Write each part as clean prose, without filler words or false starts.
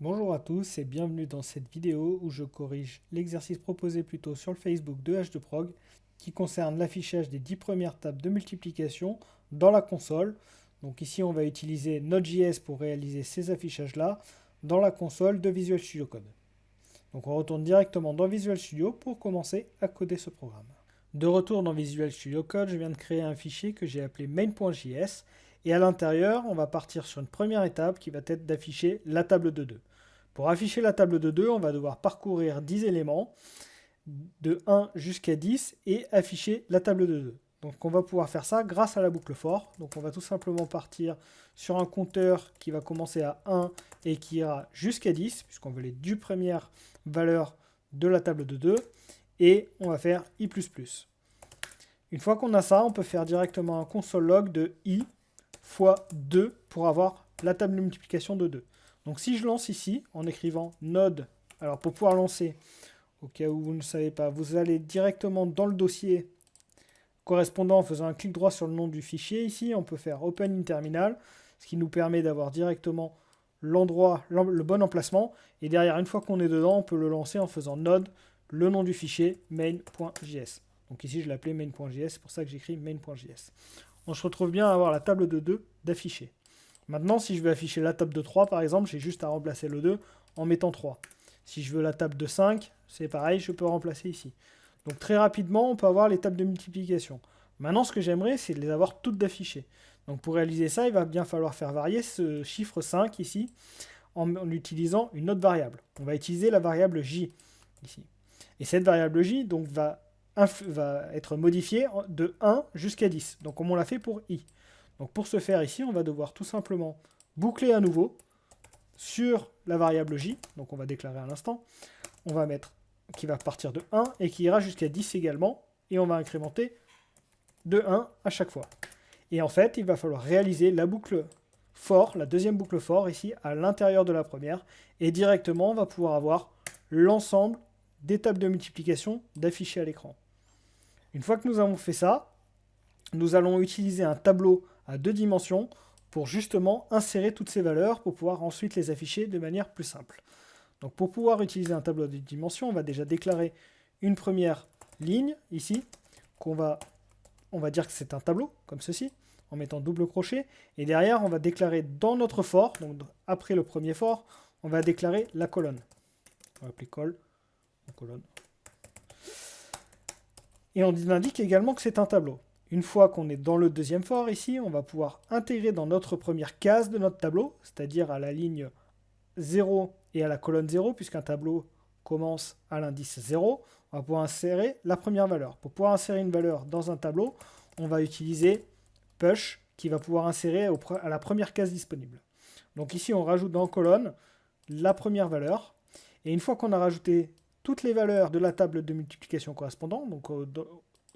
Bonjour à tous et bienvenue dans cette vidéo où je corrige l'exercice proposé plus tôt sur le Facebook de H2Prog qui concerne l'affichage des 10 premières tables de multiplication dans la console. Donc ici on va utiliser Node.js pour réaliser ces affichages-là dans la console de Visual Studio Code. Donc on retourne directement dans Visual Studio pour commencer à coder ce programme. De retour dans Visual Studio Code, je viens de créer un fichier que j'ai appelé main.js et à l'intérieur on va partir sur une première étape qui va être d'afficher la table de 2. Pour afficher la table de 2, on va devoir parcourir 10 éléments de 1 jusqu'à 10 et afficher la table de 2. Donc on va pouvoir faire ça grâce à la boucle for. Donc on va tout simplement partir sur un compteur qui va commencer à 1 et qui ira jusqu'à 10, puisqu'on veut les 10 premières valeurs de la table de 2. Et on va faire i++. Une fois qu'on a ça, on peut faire directement un console log de i fois 2 pour avoir la table de multiplication de 2. Donc si je lance ici en écrivant node, alors pour pouvoir lancer, au cas où vous ne savez pas, vous allez directement dans le dossier correspondant en faisant un clic droit sur le nom du fichier. Ici, on peut faire Open in Terminal, ce qui nous permet d'avoir directement l'endroit, le bon emplacement. Et derrière, une fois qu'on est dedans, on peut le lancer en faisant node, le nom du fichier, main.js. Donc ici, je l'ai appelé main.js, c'est pour ça que j'écris main.js. On se retrouve bien à avoir la table de 2 d'afficher. Maintenant, si je veux afficher la table de 3, par exemple, j'ai juste à remplacer le 2 en mettant 3. Si je veux la table de 5, c'est pareil, je peux remplacer ici. Donc très rapidement, on peut avoir les tables de multiplication. Maintenant, ce que j'aimerais, c'est de les avoir toutes d'affichées. Donc pour réaliser ça, il va bien falloir faire varier ce chiffre 5 ici en utilisant une autre variable. On va utiliser la variable j ici. Et cette variable j donc, va être modifiée de 1 jusqu'à 10. Donc comme on l'a fait pour i. Donc pour ce faire ici, on va devoir tout simplement boucler à nouveau sur la variable j. Donc on va déclarer à l'instant. On va mettre qui va partir de 1 et qui ira jusqu'à 10 également. Et on va incrémenter de 1 à chaque fois. Et en fait, il va falloir réaliser la boucle for, la deuxième boucle for ici, à l'intérieur de la première. Et directement, on va pouvoir avoir l'ensemble des tables de multiplication d'afficher à l'écran. Une fois que nous avons fait ça, nous allons utiliser un tableau à 2 dimensions pour justement insérer toutes ces valeurs pour pouvoir ensuite les afficher de manière plus simple. Donc pour pouvoir utiliser un tableau à 2 dimensions, on va déjà déclarer une première ligne ici, on va dire que c'est un tableau, comme ceci, en mettant double crochet. Et derrière, on va déclarer dans notre for, donc après le premier for, on va déclarer la colonne. On va appeler colonne. Et on indique également que c'est un tableau. Une fois qu'on est dans le deuxième for ici, on va pouvoir intégrer dans notre première case de notre tableau, c'est-à-dire à la ligne 0 et à la colonne 0, puisqu'un tableau commence à l'indice 0, on va pouvoir insérer la première valeur. Pour pouvoir insérer une valeur dans un tableau, on va utiliser push, qui va pouvoir insérer à la première case disponible. Donc ici, on rajoute dans colonne la première valeur, et une fois qu'on a rajouté toutes les valeurs de la table de multiplication correspondante, donc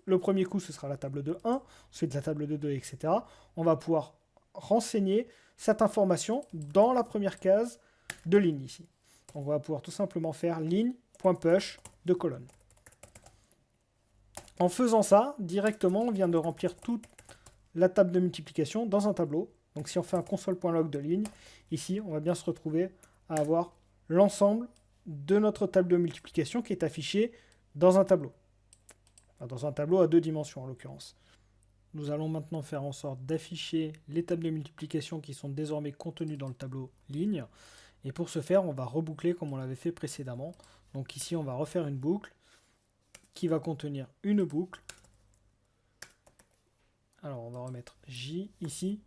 le premier coup, ce sera la table de 1, ensuite la table de 2, etc. On va pouvoir renseigner cette information dans la première case de ligne ici. On va pouvoir tout simplement faire ligne.push de colonne. En faisant ça, directement, on vient de remplir toute la table de multiplication dans un tableau. Donc si on fait un console.log de ligne, ici, on va bien se retrouver à avoir l'ensemble de notre table de multiplication qui est affichée dans un tableau. Dans un tableau à 2 dimensions en l'occurrence. Nous allons maintenant faire en sorte d'afficher les tables de multiplication qui sont désormais contenues dans le tableau ligne. Et pour ce faire, on va reboucler comme on l'avait fait précédemment. Donc ici, on va refaire une boucle qui va contenir une boucle. Alors on va remettre J ici.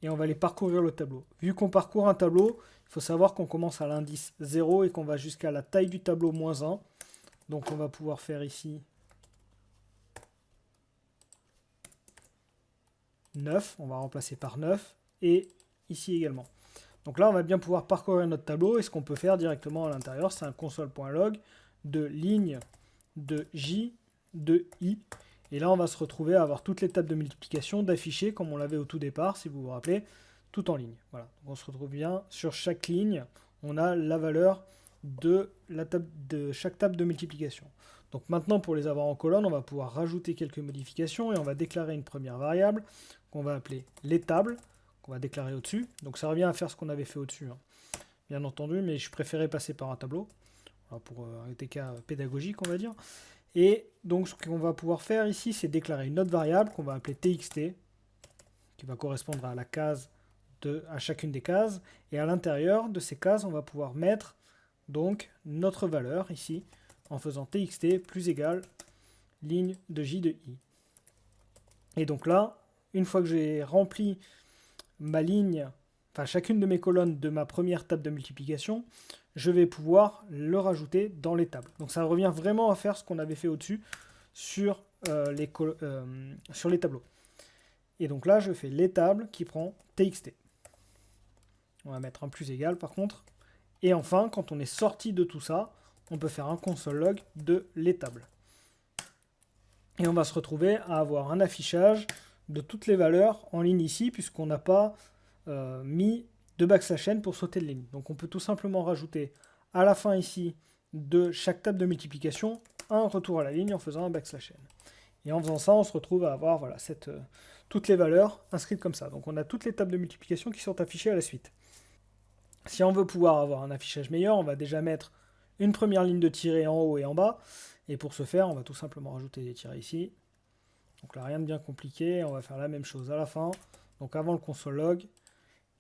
Et on va aller parcourir le tableau. Vu qu'on parcourt un tableau, il faut savoir qu'on commence à l'indice 0 et qu'on va jusqu'à la taille du tableau moins 1. Donc on va pouvoir faire ici 9, on va remplacer par 9, et ici également. Donc là, on va bien pouvoir parcourir notre tableau, et ce qu'on peut faire directement à l'intérieur, c'est un console.log de ligne de J, de I, et là, on va se retrouver à avoir toutes les tables de multiplication d'afficher, comme on l'avait au tout départ, si vous vous rappelez, tout en ligne. Voilà, donc on se retrouve bien, sur chaque ligne, on a la valeur de chaque table de multiplication. Donc maintenant, pour les avoir en colonne, on va pouvoir rajouter quelques modifications et on va déclarer une première variable qu'on va appeler les tables, qu'on va déclarer au-dessus. Donc ça revient à faire ce qu'on avait fait au-dessus. bien entendu, mais je préférais passer par un tableau, pour des cas pédagogiques, on va dire. Et donc ce qu'on va pouvoir faire ici, c'est déclarer une autre variable qu'on va appeler txt, qui va correspondre à la case à chacune des cases. Et à l'intérieur de ces cases, on va pouvoir mettre donc notre valeur ici, en faisant txt plus égal ligne de j de i. Et donc là, une fois que j'ai rempli ma ligne, enfin chacune de mes colonnes de ma première table de multiplication, je vais pouvoir le rajouter dans les tables. Donc ça revient vraiment à faire ce qu'on avait fait au-dessus sur les tableaux. Et donc là, je fais les tables qui prend txt. On va mettre un plus égal par contre. Et enfin, quand on est sorti de tout ça, on peut faire un console log de les tables. Et on va se retrouver à avoir un affichage de toutes les valeurs en ligne ici, puisqu'on n'a pas mis de backslash n pour sauter de ligne. Donc on peut tout simplement rajouter à la fin ici de chaque table de multiplication un retour à la ligne en faisant un backslash n. Et en faisant ça, on se retrouve à avoir voilà, toutes les valeurs inscrites comme ça. Donc on a toutes les tables de multiplication qui sont affichées à la suite. Si on veut pouvoir avoir un affichage meilleur, on va déjà mettre une première ligne de tirés en haut et en bas. Et pour ce faire, on va tout simplement rajouter des tirets ici. Donc là, rien de bien compliqué. On va faire la même chose à la fin. Donc avant le console log.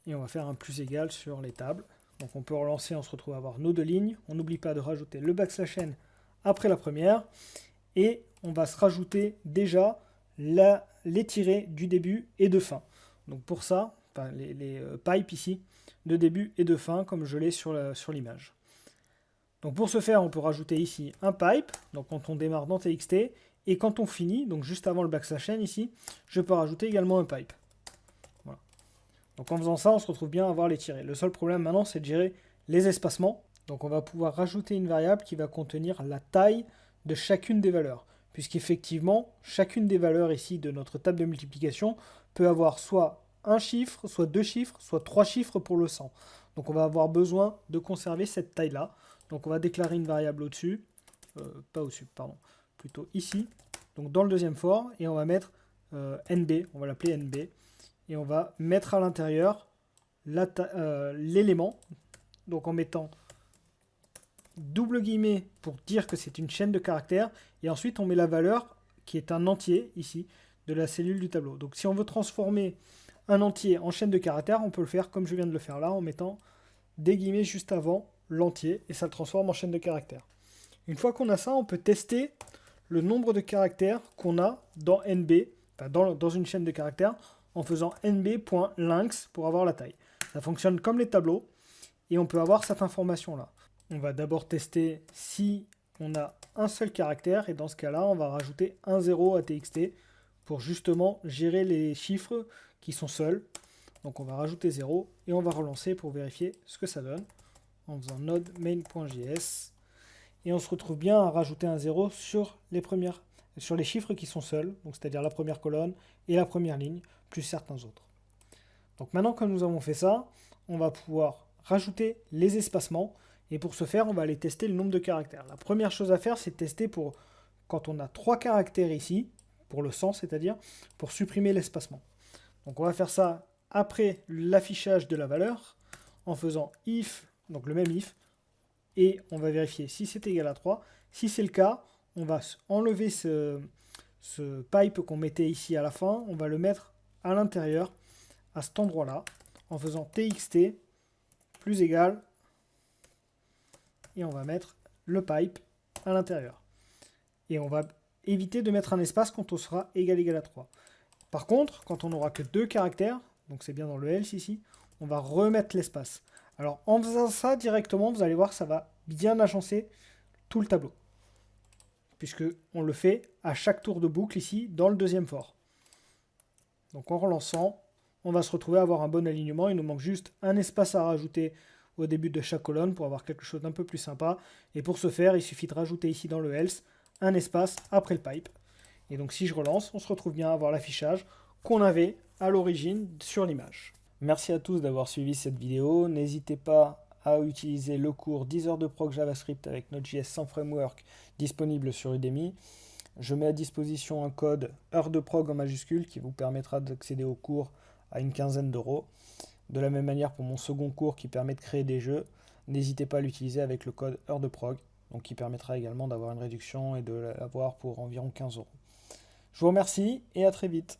Et on va faire un plus égal sur les tables. Donc on peut relancer, on se retrouve à avoir nos deux lignes. On n'oublie pas de rajouter le backslash n après la première. Et on va se rajouter déjà les tirets du début et de fin. Donc pour ça, enfin, les pipes ici, de début et de fin, comme je l'ai sur l'image. Donc pour ce faire, on peut rajouter ici un pipe, donc quand on démarre dans txt, et quand on finit, donc juste avant le backslash n ici, je peux rajouter également un pipe. Voilà. Donc en faisant ça, on se retrouve bien à avoir les tirés. Le seul problème maintenant, c'est de gérer les espacements. Donc on va pouvoir rajouter une variable qui va contenir la taille de chacune des valeurs, puisqu'effectivement, chacune des valeurs ici de notre table de multiplication peut avoir soit un chiffre, soit deux chiffres, soit trois chiffres pour le 100. Donc on va avoir besoin de conserver cette taille-là. Donc on va déclarer une variable au-dessus, pas au-dessus, pardon, plutôt ici, donc dans le deuxième for, et on va mettre nb, on va l'appeler nb, et on va mettre à l'intérieur l'élément, donc en mettant double guillemets pour dire que c'est une chaîne de caractères, et ensuite on met la valeur qui est un entier ici de la cellule du tableau. Donc si on veut transformer un entier en chaîne de caractères, on peut le faire comme je viens de le faire là, en mettant des guillemets juste avant l'entier, et ça le transforme en chaîne de caractères. Une fois qu'on a ça, on peut tester le nombre de caractères qu'on a dans NB, enfin dans une chaîne de caractères, en faisant nb.length pour avoir la taille. Ça fonctionne comme les tableaux, et on peut avoir cette information-là. On va d'abord tester si on a un seul caractère, et dans ce cas-là, on va rajouter un 0 à txt pour justement gérer les chiffres qui sont seuls. Donc on va rajouter 0, et on va relancer pour vérifier ce que ça donne, en faisant node main.js, et on se retrouve bien à rajouter un 0 sur les chiffres qui sont seuls, donc c'est-à-dire la première colonne et la première ligne, plus certains autres. Donc maintenant que nous avons fait ça, on va pouvoir rajouter les espacements, et pour ce faire, on va aller tester le nombre de caractères. La première chose à faire, c'est de tester pour, quand on a 3 caractères ici, pour le 100, c'est-à-dire, pour supprimer l'espacement. Donc on va faire ça après l'affichage de la valeur, en faisant if, donc le même if, et on va vérifier si c'est égal à 3. Si c'est le cas, on va enlever ce pipe qu'on mettait ici à la fin, on va le mettre à l'intérieur, à cet endroit-là, en faisant txt plus égal, et on va mettre le pipe à l'intérieur. Et on va éviter de mettre un espace quand on sera égal à 3. Par contre, quand on n'aura que 2 caractères, donc c'est bien dans le else ici, on va remettre l'espace. Alors en faisant ça directement, vous allez voir que ça va bien agencer tout le tableau. Puisque on le fait à chaque tour de boucle ici, dans le deuxième for. Donc en relançant, on va se retrouver à avoir un bon alignement. Il nous manque juste un espace à rajouter au début de chaque colonne pour avoir quelque chose d'un peu plus sympa. Et pour ce faire, il suffit de rajouter ici dans le else un espace après le pipe. Et donc si je relance, on se retrouve bien à avoir l'affichage qu'on avait à l'origine sur l'image. Merci à tous d'avoir suivi cette vidéo. N'hésitez pas à utiliser le cours 10 heures de prog JavaScript avec Node.js sans framework disponible sur Udemy. Je mets à disposition un code heure de prog en majuscule qui vous permettra d'accéder au cours à une quinzaine d'euros. De la même manière pour mon second cours qui permet de créer des jeux, n'hésitez pas à l'utiliser avec le code heure de prog, donc qui permettra également d'avoir une réduction et de l'avoir pour environ 15 euros. Je vous remercie et à très vite.